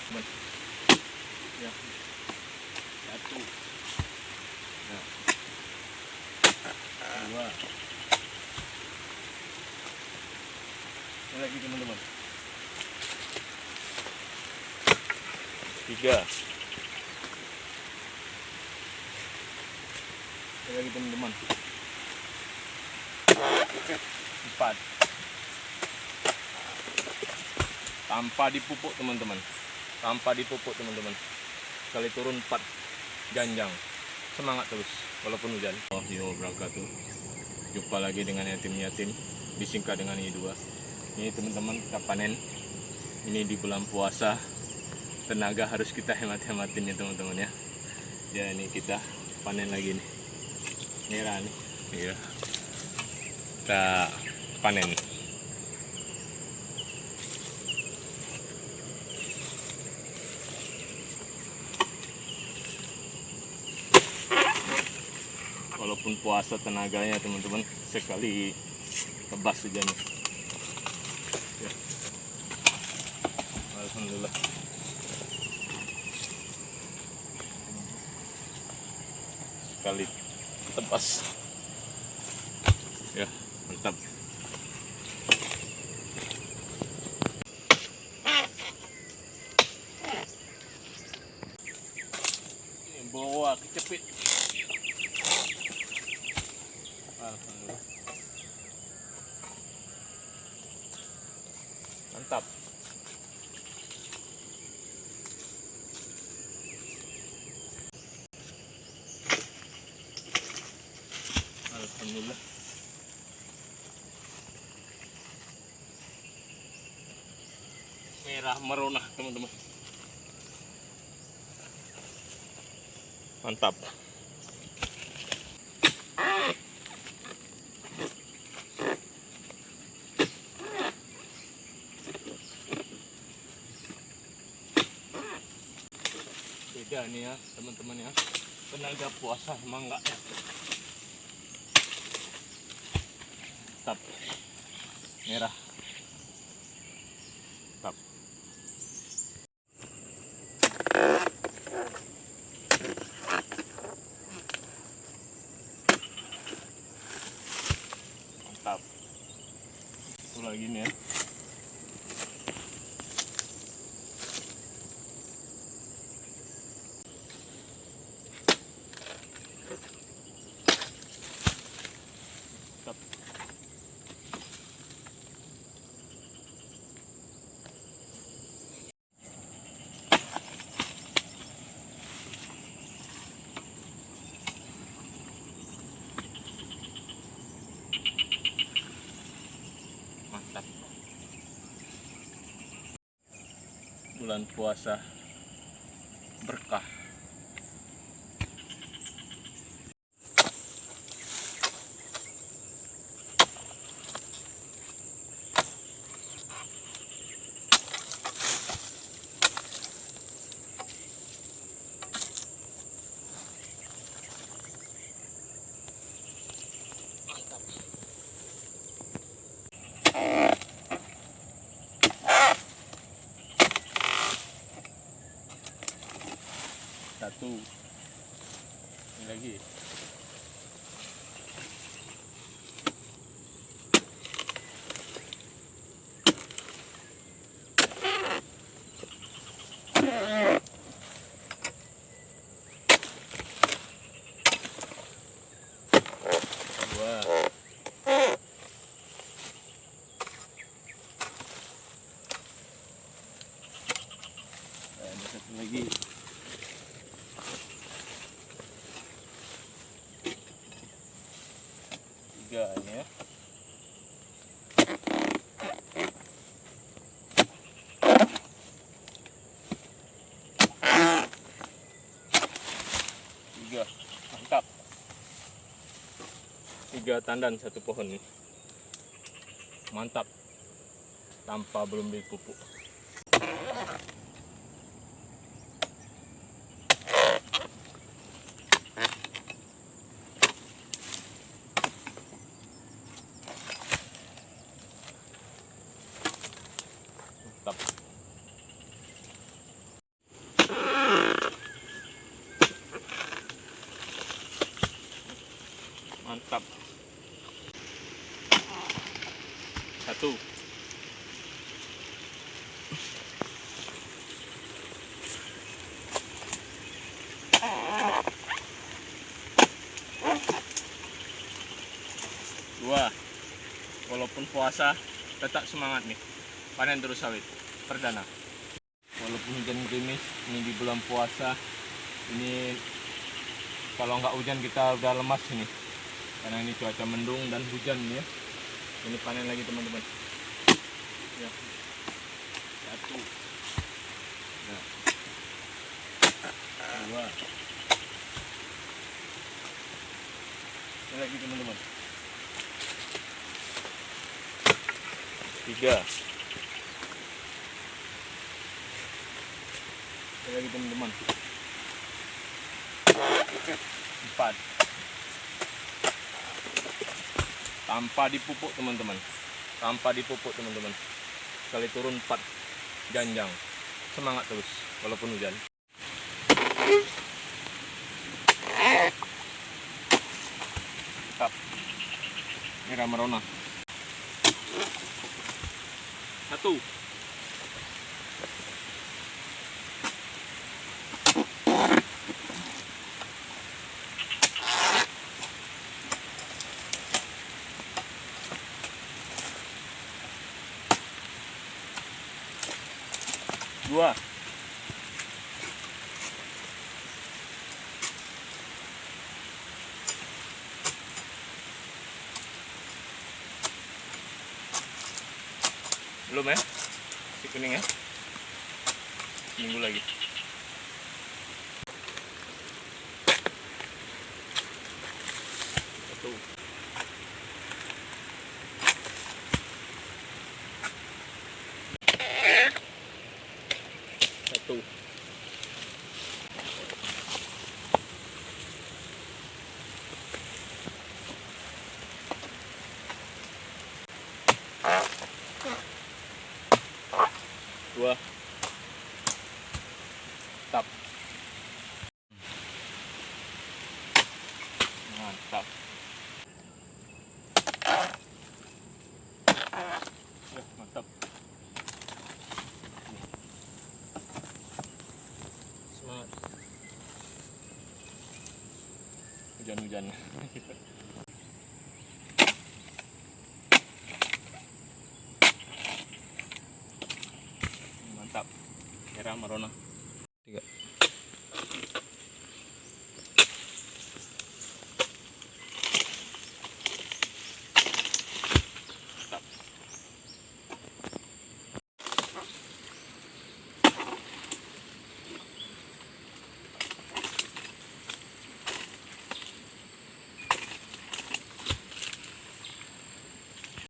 teman-teman. Ya, satu, nah, dua, ini lagi teman-teman, tiga, ini lagi teman-teman, empat, tanpa dipupuk teman-teman, sekali turun 4 janjang. Semangat terus walaupun hujan. Wabarakatuh. Jumpa lagi dengan yatim-yatim, disingkat dengan I2. Ini teman-teman, kita panen ini di bulan puasa. Tenaga harus kita hemat-hematin ya teman-teman ya. Ya ini kita panen lagi nih, merah nih, iya. Kita panen. Walaupun puasa tenaganya teman-teman, sekali tebas saja nih ya. Alhamdulillah. Sekali tebas ya, mantap. Ini bawa kecepit. Alhamdulillah. Mantap. Alhamdulillah. Merah merona teman-teman. Mantap. Beda nih ya teman-teman ya, tenaga puasa emang enggak ya. Mantap. Merah. Mantap. Mantap. Itu lagi nih ya. Mantap. Mantap. Bulan puasa berkah. Mantap. Satu. Ini lagi. Dua. Ada satu lagi. Tiga ini ya. Tiga. Mantap. 3 tandan satu pohon nih. Mantap. Tanpa belum dipupuk. Mantap. Mantap. 1. 2. Walaupun puasa tetap semangat nih, panen terus sawit perdana. Walaupun hujan gerimis, ini di bulan puasa ini, kalau nggak hujan kita udah lemas ini, karena ini cuaca mendung dan hujan ya. Ini panen lagi teman-teman ya. 1. Ya. 2. Ini lagi teman-teman. 3. Ini lagi teman-teman. 4. Tanpa dipupuk teman-teman, sekali turun 4 janjang. Semangat terus walaupun hujan. Mantap. Merah merona. 1. 2. 'Belum ya, si kuning ya, minggu lagi. 1. 1. 2. Mantap. Mantap. Ya, mantap. Semangat. Hujan-hujan. Mantap. Merah merona. 3.